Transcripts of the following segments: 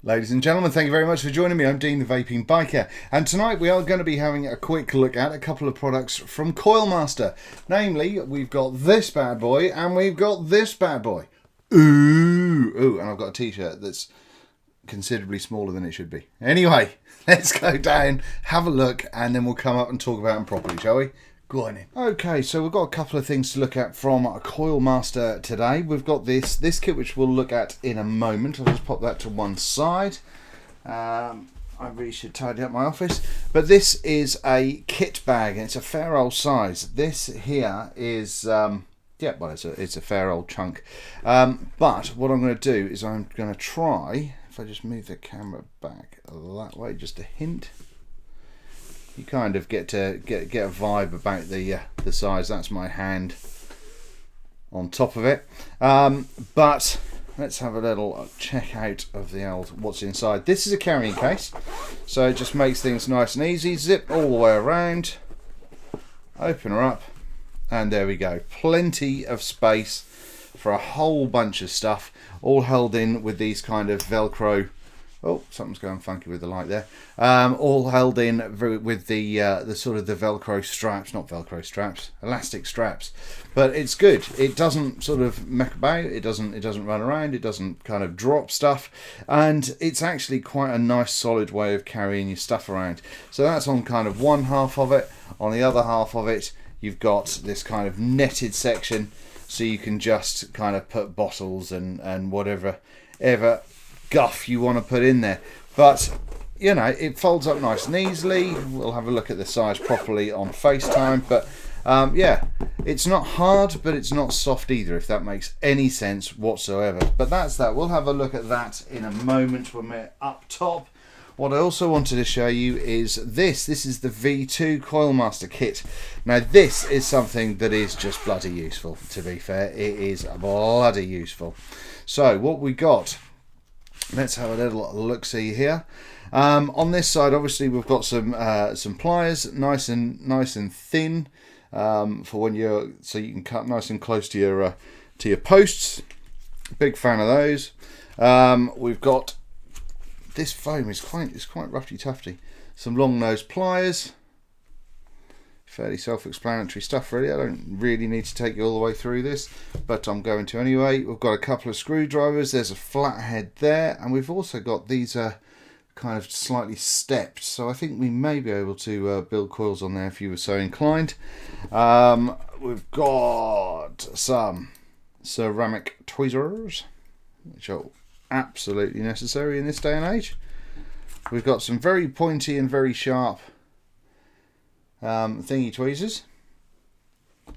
Ladies and gentlemen, thank you very much for joining me. I'm Dean, the Vaping Biker, and tonight we are going to be having a quick look at a couple of products from CoilMaster. Namely, we've got this bad boy and we've got this bad boy. Ooh, and I've got a t-shirt that's considerably smaller than it should be. Anyway, let's go down, have a look, and then we'll come up and talk about them properly, shall we? Go on in. Okay, so we've got a couple of things to look at from CoilMaster today. We've got this kit, which we'll look at in a moment. I'll just pop that to one side. I really should tidy up my office. But this is a kit bag, and it's a fair old size. This here is, yeah, well, it's a fair old chunk. But what I'm going to do is I'm going to try, if I just move the camera back that way, just a hint. You kind of get a vibe about the size. That's my hand on top of it. But let's have a little check out of the old what's inside. This is a carrying case, so it just makes things nice and easy. Zip all the way around, open her up, and there we go. Plenty of space for a whole bunch of stuff, all held in with these kind of Velcro. Oh, something's going funky with the light there. All held in with the sort of the Velcro straps, not Velcro straps, elastic straps. But it's good. It doesn't sort of mech about. It doesn't run around. It doesn't kind of drop stuff, and it's actually quite a nice solid way of carrying your stuff around. So that's on kind of one half of it. On the other half of it, you've got this kind of netted section, so you can just kind of put bottles and whatever guff you want to put in there. But you know, it folds up nice and easily. We'll have a look at the size properly on FaceTime. But yeah, it's not hard, but it's not soft either, if that makes any sense whatsoever. But that's that. We'll have a look at that in a moment when we're up top. What I also wanted to show you is this. This is the V2 CoilMaster kit. Now this is something that is just bloody useful, to be fair. It is bloody useful. So what we got, let's have a little look-see here. On this side, obviously, we've got some pliers, nice and thin, for when so you can cut nice and close to your posts. Big fan of those. We've got this foam is quite roughy tufty. Some long nose pliers. Fairly self-explanatory stuff, really. I don't really need to take you all the way through this, but I'm going to anyway. We've got a couple of screwdrivers. There's a flathead there, and we've also got these kind of slightly stepped, so I think we may be able to build coils on there if you were so inclined. We've got some ceramic tweezers, which are absolutely necessary in this day and age. We've got some very pointy and very sharp thingy tweezers.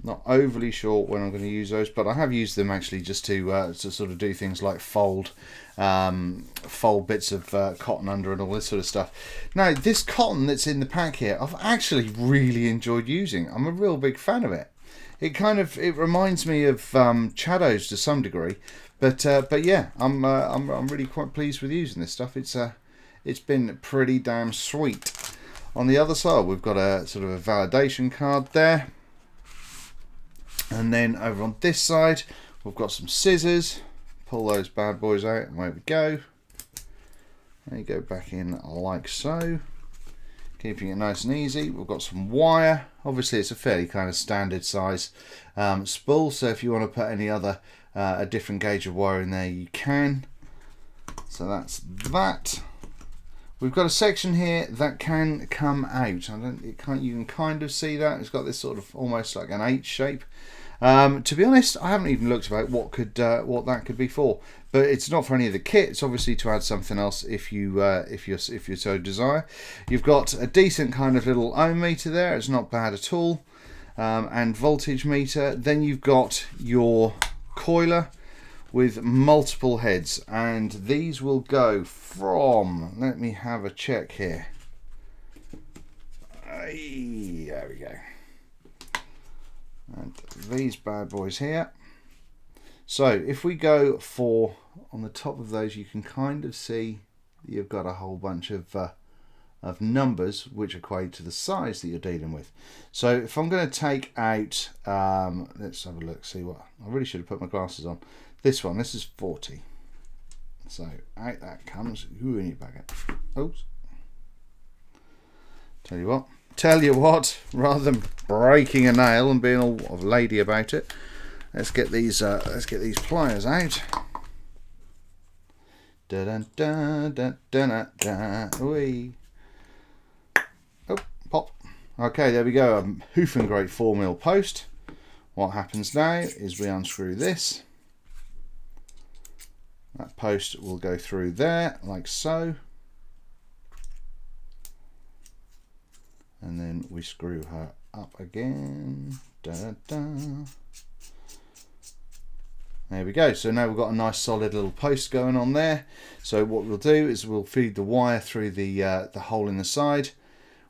Not overly sure when I'm going to use those, but I have used them actually just to sort of do things like fold bits of cotton under and all this sort of stuff. Now this cotton that's in the pack here, I've actually really enjoyed using. I'm a real big fan of it. It reminds me of Shadows to some degree, but yeah, I'm really quite pleased with using this stuff. It's been pretty damn sweet. On the other side, we've got a sort of a validation card there. And then over on this side, we've got some scissors. Pull those bad boys out, and away we go. There you go, back in like so. Keeping it nice and easy. We've got some wire. Obviously, it's a fairly kind of standard size spool, so if you want to put any other, a different gauge of wire in there, you can. So that's that. We've got a section here that can come out. You can kind of see that. It's got this sort of almost like an H shape. To be honest, I haven't even looked about what that could be for. But it's not for any of the kit. It's obviously to add something else if you so desire. You've got a decent kind of little ohm meter there. It's not bad at all. And voltage meter. Then you've got your coiler with multiple heads, and these will go from, let me have a check here. There we go. And these bad boys here. So if we go for, on the top of those, you can kind of see you've got a whole bunch of numbers which equate to the size that you're dealing with. So if I'm going to take out, let's have a look, see what, I really should have put my glasses on. This one, this is 40. So out that comes. Ooh, in your bucket. Oops. Tell you what, rather than breaking a nail and being all of lady about it, let's get these pliers out. Da da da da da da. Wee. Oh, pop. Okay, there we go. A hoofing great 4mm post. What happens now is we unscrew this. That post will go through there, like so. And then we screw her up again. Da, da, da. There we go. So now we've got a nice solid little post going on there. So what we'll do is we'll feed the wire through the hole in the side.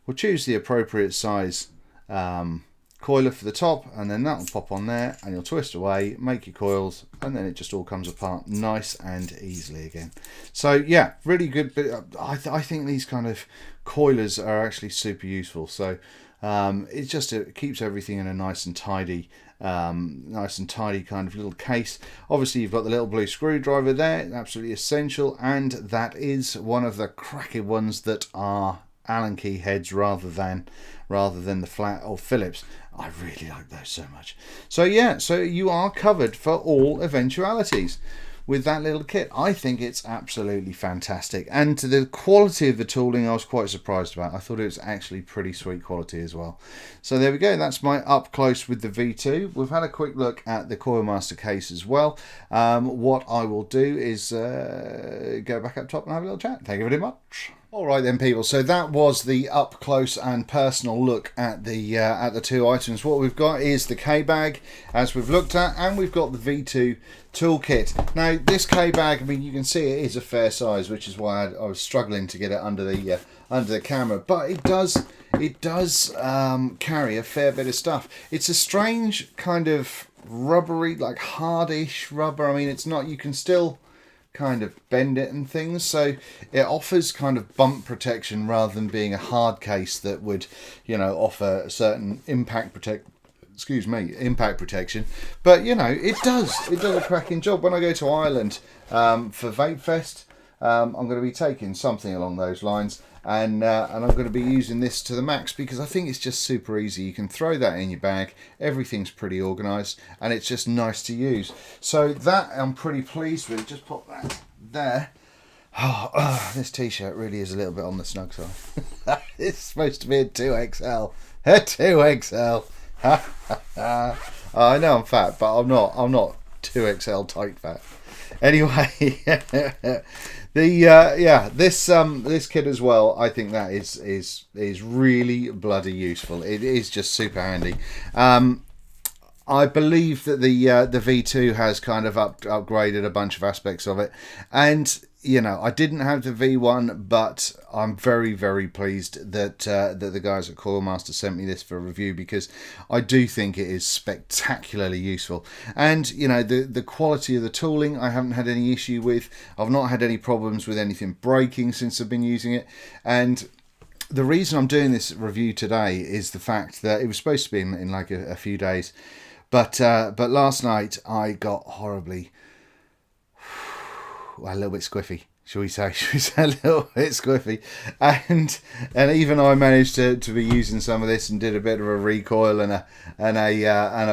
We'll choose the appropriate size coiler for the top, and then that will pop on there, and you'll twist away, make your coils, and then it just all comes apart nice and easily again. So yeah, really good. But I think these kind of coilers are actually super useful. So it keeps everything in a nice and tidy kind of little case. Obviously you've got the little blue screwdriver there, absolutely essential, and that is one of the cracking ones that are Allen key heads rather than the flat or Phillips. I really like those so much. So yeah, so you are covered for all eventualities with that little kit. I think it's absolutely fantastic, and to the quality of the tooling I was quite surprised about. I thought it was actually pretty sweet quality as well. So there we go, that's my up close with the V2. We've had a quick look at the CoilMaster case as well. What I will do is go back up top and have a little chat. Thank you very much. All right then, people, so that was the up close and personal look at the two items. What we've got is the K-bag, as we've looked at, and we've got the V2 toolkit. Now this K-bag, I mean, you can see it is a fair size, which is why I was struggling to get it under the camera, but it does carry a fair bit of stuff. It's a strange kind of rubbery, like hardish rubber. I mean, it's not, you can still kind of bend it and things, so it offers kind of bump protection rather than being a hard case that would, you know, offer a certain impact protection. But you know, it does a cracking job. When I go to Ireland for Vape Fest, I'm going to be taking something along those lines, and I'm going to be using this to the max, because I think it's just super easy. You can throw that in your bag, everything's pretty organised, and it's just nice to use. So that I'm pretty pleased with. Just pop that there. This t-shirt really is a little bit on the snug side. It's supposed to be a 2XL. A 2XL. I know I'm fat, but I'm not 2XL tight fat. Anyway, this kit as well, I think that is really bloody useful. It is just super handy. I believe that the V2 has kind of upgraded a bunch of aspects of it, and you know, I didn't have the V1, but I'm very, very pleased that the guys at CoilMaster sent me this for a review, because I do think it is spectacularly useful. And you know, the quality of the tooling I haven't had any issue with. I've not had any problems with anything breaking since I've been using it. And the reason I'm doing this review today is the fact that it was supposed to be in like a few days, but last night I got horribly, a little bit squiffy, shall we say a little bit squiffy, and even I managed to be using some of this and did a bit of a recoil and a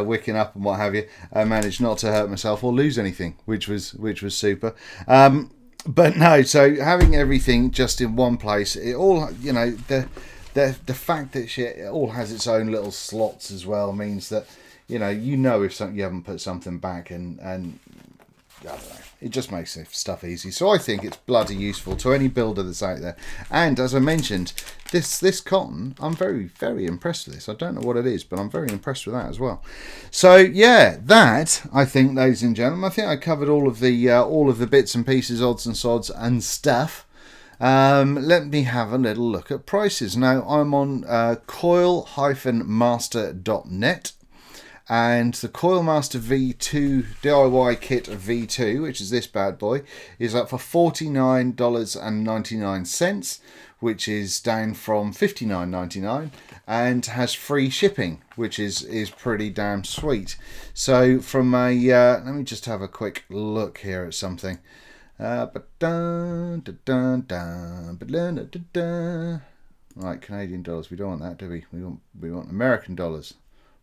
wicking up and what have you. I managed not to hurt myself or lose anything, which was super. But no, so having everything just in one place, it all, you know, the fact that it all has its own little slots as well means that you know if you haven't put something back, and I don't know, it just makes stuff easy. So I think it's bloody useful to any builder that's out there. And as I mentioned, this cotton, I'm very, very impressed with this. I don't know what it is, but I'm very impressed with that as well. So yeah, that, I think, ladies and gentlemen, I think I covered all of the bits and pieces, odds and sods and stuff. Let me have a little look at prices. Now I'm on coil-master.net. And the CoilMaster V2 DIY kit V2, which is this bad boy, is up for $49.99, which is down from $59.99, and has free shipping, which is pretty damn sweet. So from a let me just have a quick look here at something. Right, Canadian dollars. We don't want that, do we? We want American dollars.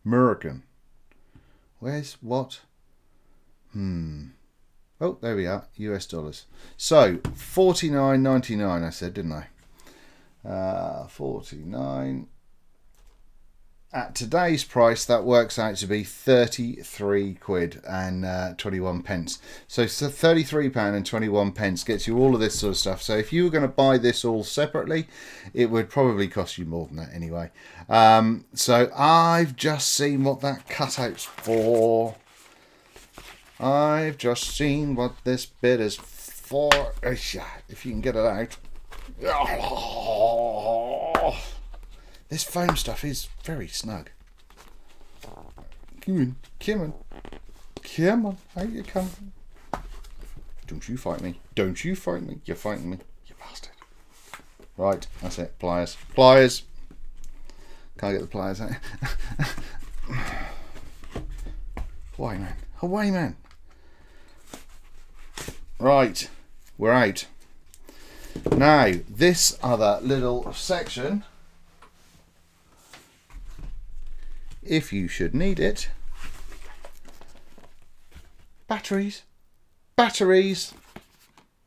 American. Where's what? Oh, there we are. US dollars. So $49.99. I said, didn't I? 49. At today's price, that works out to be 33 quid and 21 pence. So £33 and 21 pence gets you all of this sort of stuff. So if you were going to buy this all separately, it would probably cost you more than that anyway. So I've just seen what that cutout's for. I've just seen what this bit is for. If you can get it out. This foam stuff is very snug. Come on. Out you come. Don't you fight me. Don't you fight me. You're fighting me. You bastard. Right, that's it. Pliers. Pliers. Can't get the pliers out. Away, man. Away, man. Right, we're out. Now, this other little section, if you should need it, batteries.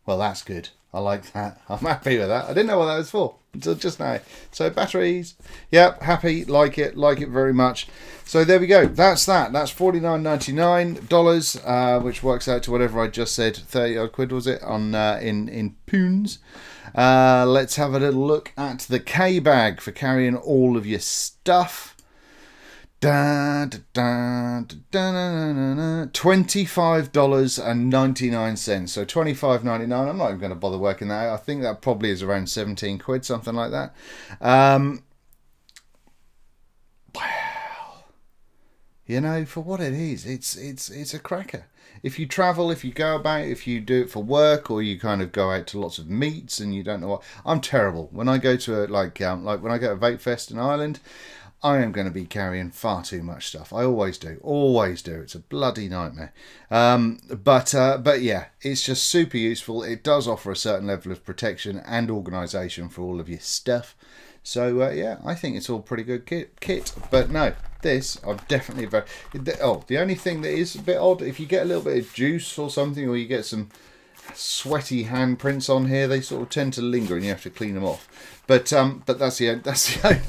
Well, that's good. I like that. I'm happy with that. I didn't know what that was for until just now. So batteries, yep, happy, like it very much. So there we go. That's that. That's $49.99, which works out to whatever I just said, 30 odd quid was it on in pounds. Let's have a little look at the K bag for carrying all of your stuff. $25.99. So $25.99. I'm not even going to bother working that out. I think that probably is around 17 quid, something like that. Well, you know, for what it is, it's a cracker. If you travel, if you go about, if you do it for work, or you kind of go out to lots of meets and you don't know what. I'm terrible when I go to like when I go to Vape Fest in Ireland. I am going to be carrying far too much stuff. I always do. It's a bloody nightmare. But yeah, it's just super useful. It does offer a certain level of protection and organisation for all of your stuff. So yeah, I think it's all pretty good kit. But no, this I'm definitely very. Oh, the only thing that is a bit odd, if you get a little bit of juice or something, or you get some sweaty handprints on here, they sort of tend to linger and you have to clean them off. But that's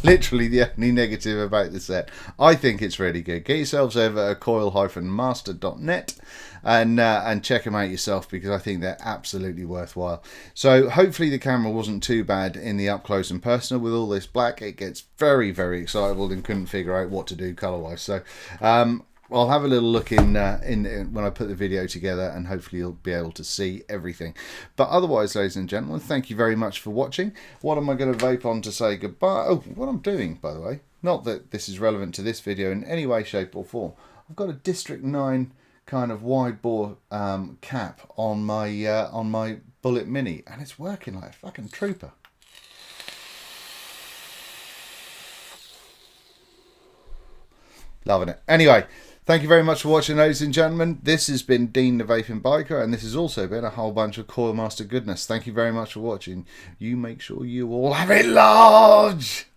literally the only negative about the set. I think it's really good. Get yourselves over at coil-master.net and check them out yourself, because I think they're absolutely worthwhile. So hopefully the camera wasn't too bad in the up close and personal. With all this black, it gets very, very excitable and couldn't figure out what to do color wise. So I'll have a little look in when I put the video together, and hopefully you'll be able to see everything. But otherwise, ladies and gentlemen, thank you very much for watching. What am I going to vape on to say goodbye? Oh, what I'm doing, by the way, not that this is relevant to this video in any way, shape or form. I've got a District 9 kind of wide bore cap on my Bullet Mini, and it's working like a fucking trooper. Loving it. Anyway, thank you very much for watching, ladies and gentlemen. This has been Dean the Vaping Biker, and this has also been a whole bunch of CoilMaster goodness. Thank you very much for watching. You make sure you all have it large.